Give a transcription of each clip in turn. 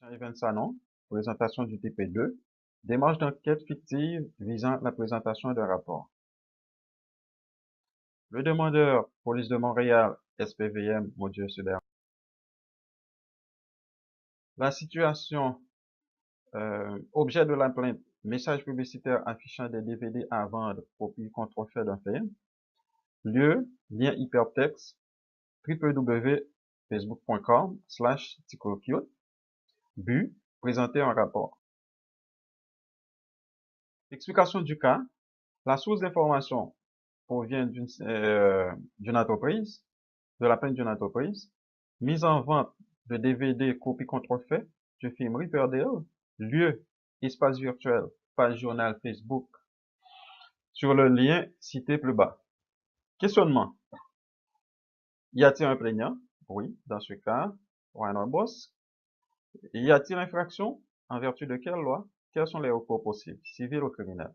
Jean-Yves Sanon, présentation du TP2, démarche d'enquête fictive visant la présentation d'un rapport. Le demandeur, police de Montréal, SPVM, module Sud. La situation, objet de la plainte, message publicitaire affichant des DVD à vendre, copie contrefait d'un film. Lieu, lien hypertexte, www.facebook.com/ticocute. But, présenter un rapport. Explication du cas. La source d'information provient d'une entreprise, de la plainte d'une entreprise. Mise en vente de DVD copie contrefait du film Riverdale. Lieu, espace virtuel, page journal Facebook. Sur le lien cité plus bas. Questionnement. Y a-t-il un plaignant? Oui, dans ce cas, Warner Bros. Y a-t-il infraction? En vertu de quelle loi? Quels sont les recours possibles, civils ou criminels?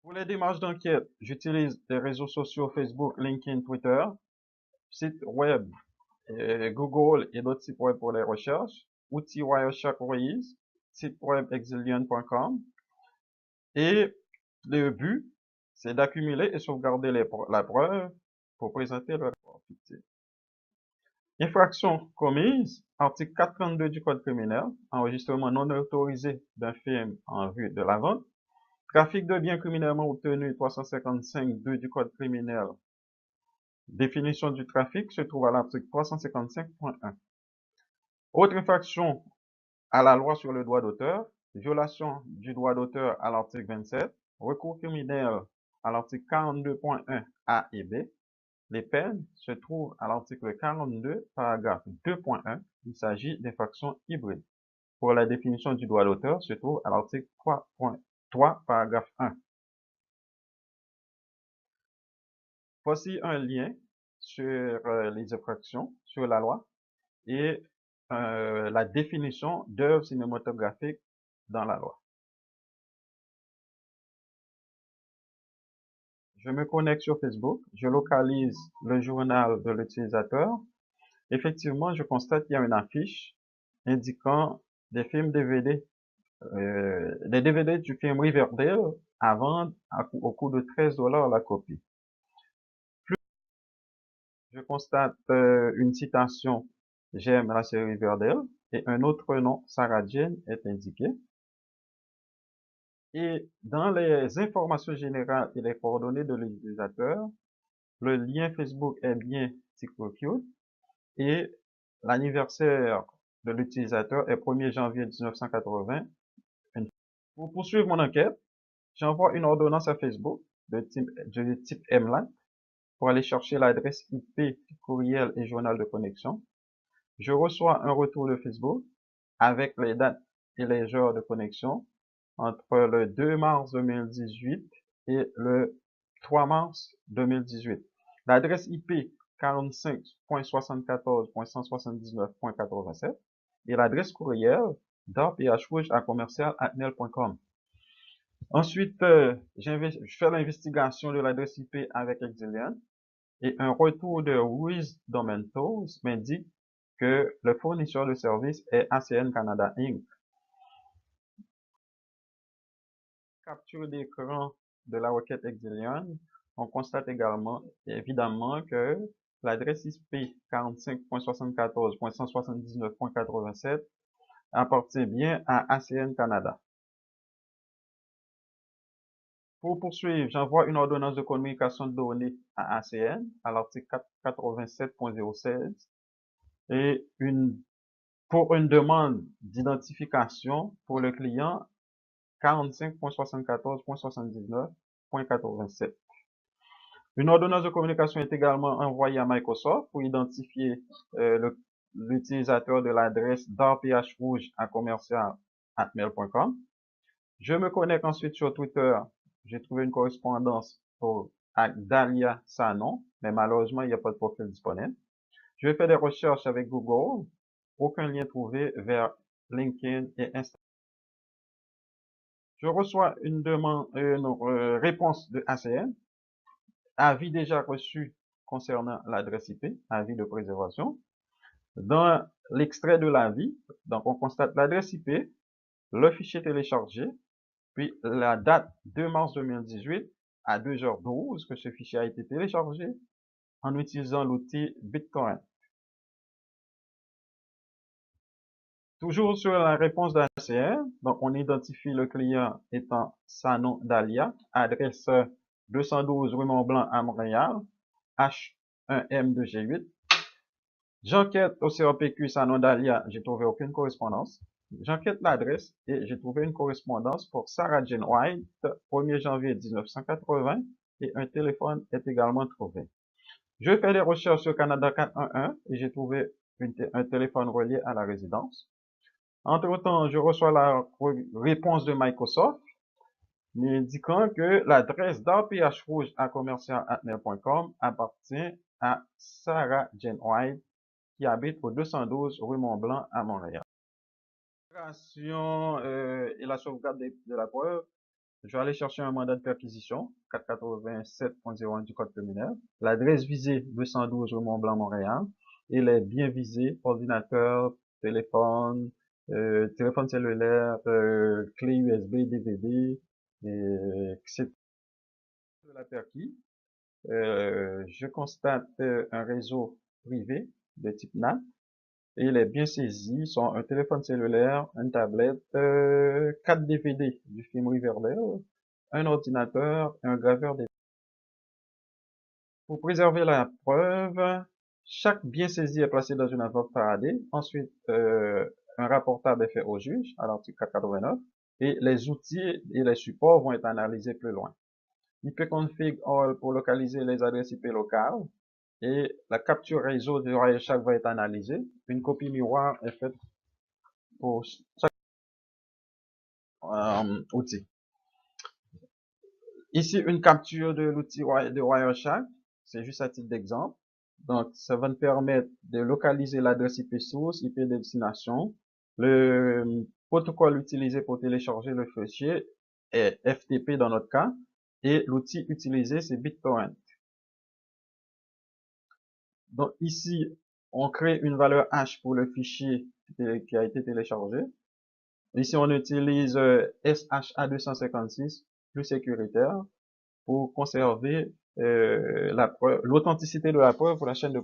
Pour les démarches d'enquête, j'utilise les réseaux sociaux Facebook, LinkedIn, Twitter, site web, Google et d'autres sites web pour les recherches, outils Wireshark Waze, site web exilion.com. Et le but, c'est d'accumuler et sauvegarder la preuve pour présenter le rapport fictif. Infraction commise, article 432 du Code criminel, enregistrement non autorisé d'un film en vue de la vente. Trafic de biens criminellement obtenus, 355.2 du Code criminel. Définition du trafic se trouve à l'article 355.1. Autre infraction à la loi sur le droit d'auteur, violation du droit d'auteur à l'article 27, recours criminel à l'article 42.1 A et B. Les peines se trouvent à l'article 42, paragraphe 2.1. Il s'agit d'infractions hybrides. Pour la définition du droit d'auteur se trouve à l'article 3.3, paragraphe 1. Voici un lien sur les infractions, sur la loi et la définition d'œuvre cinématographique dans la loi. Je me connecte sur Facebook, je localise le journal de l'utilisateur. Effectivement, je constate qu'il y a une affiche indiquant des films DVD, des DVD du film Riverdale à vendre au coût de 13 $ la copie. Je constate une citation « J'aime la série Riverdale » et un autre nom, Sarah Jane, est indiqué. Et dans les informations générales et les coordonnées de l'utilisateur, le lien Facebook est bien TicocCute et l'anniversaire de l'utilisateur est 1er janvier 1980. Pour poursuivre mon enquête, j'envoie une ordonnance à Facebook de type MLAT pour aller chercher l'adresse IP, courriel et journal de connexion. Je reçois un retour de Facebook avec les dates et les heures de connexion entre le 2 mars 2018 et le 3 mars 2018. L'adresse IP 45.74.179.87 et l'adresse courriel darphrouge@commercial@mail.com. Ensuite, je fais l'investigation de l'adresse IP avec Exilian et un retour de Wisdom Tools m'indique que le fournisseur de service est ACN Canada Inc. Capture d'écran de la requête Exilian, on constate évidemment que l'adresse IP 45.74.179.87 appartient bien à ACN Canada. Pour poursuivre, j'envoie une ordonnance de communication de données à ACN à l'article 87.016 et pour une demande d'identification pour le client 45.74.79.87. Une ordonnance de communication est également envoyée à Microsoft pour identifier l'utilisateur de l'adresse darphrouge@commercial@mail.com. Je me connecte ensuite sur Twitter. J'ai trouvé une correspondance avec Dalia Sanon, mais malheureusement, il n'y a pas de profil disponible. Je vais faire des recherches avec Google. Aucun lien trouvé vers LinkedIn et Instagram. Je reçois une réponse de ACN. Avis déjà reçu concernant l'adresse IP, avis de préservation. Dans l'extrait de l'avis, donc on constate l'adresse IP, le fichier téléchargé, puis la date 2 mars 2018 à 2h12 que ce fichier a été téléchargé en utilisant l'outil BitTorrent. Toujours sur la réponse d'ACR, donc on identifie le client étant Sanon Dalia, adresse 212 rue Mont-Blanc à Montréal, H1M2G8. J'enquête au CRPQ Sanon Dalia, j'ai trouvé aucune correspondance. J'enquête l'adresse et j'ai trouvé une correspondance pour Sarah Jane White, 1er janvier 1980, et un téléphone est également trouvé. Je fais des recherches sur Canada 411 et j'ai trouvé un téléphone relié à la résidence. Entre-temps, je reçois la réponse de Microsoft m'indiquant que l'adresse d'rphrouge@commercial@hotmail.com appartient à Sarah Jane White qui habite au 212 rue Mont-Blanc à Montréal. Et la sauvegarde de la preuve, je vais aller chercher un mandat de perquisition 487.01 du Code criminel. L'adresse visée 212 rue Mont-Blanc, Montréal. Et les biens visés, ordinateur, téléphone, téléphone cellulaire, clé USB, DVD, etc. De la perquis, je constate un réseau privé de type NAT. Et les biens saisis sont un téléphone cellulaire, une tablette, 4 DVD du film Riverdale, un ordinateur, un graveur des... Pour préserver la preuve, chaque bien saisi est placé dans une enveloppe Faraday. Ensuite, un rapportable est fait au juge à l'article 489 et les outils et les supports vont être analysés plus loin. ipconfig all pour localiser les adresses IP locales et la capture réseau de Wireshark va être analysée. Une copie miroir est faite pour chaque outil. Ici, une capture de l'outil de Wireshark, c'est juste à titre d'exemple. Donc, ça va nous permettre de localiser l'adresse IP source, IP de destination. Le protocole utilisé pour télécharger le fichier est FTP dans notre cas. Et l'outil utilisé, c'est BitTorrent. Donc, ici, on crée une valeur hash pour le fichier qui a été téléchargé. Ici, on utilise SHA-256, plus sécuritaire, pour conserver l'authenticité de la preuve pour la chaîne de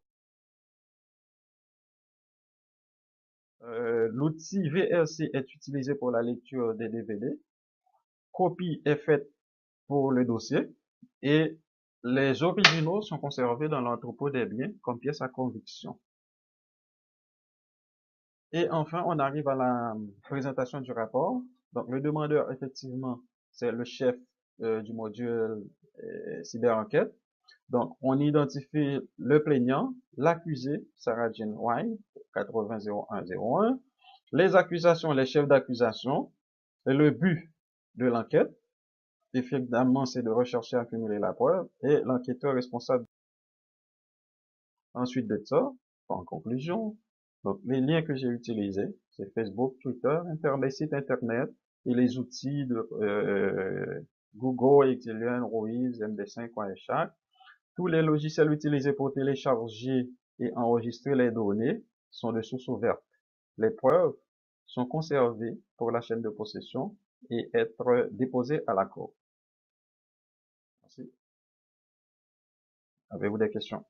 l'outil VLC est utilisé pour la lecture des DVD. Copie est faite pour le dossier et les originaux sont conservés dans l'entrepôt des biens comme pièces à conviction. Et enfin, on arrive à la présentation du rapport. Donc, le demandeur, effectivement, c'est le chef du module cyber-enquête. Donc, on identifie le plaignant, l'accusé, Sarah Jane White, 800101, les accusations, les chefs d'accusation, et le but de l'enquête. Évidemment, c'est de rechercher et accumuler la preuve, et l'enquêteur responsable. Ensuite de ça, en conclusion, donc les liens que j'ai utilisés, c'est Facebook, Twitter, les sites internet et les outils de Google, Exilian, Ruiz, MD5, Wireshark. Tous les logiciels utilisés pour télécharger et enregistrer les données sont de source ouverte. Les preuves sont conservées pour la chaîne de possession et être déposées à la cour. Merci. Avez-vous des questions?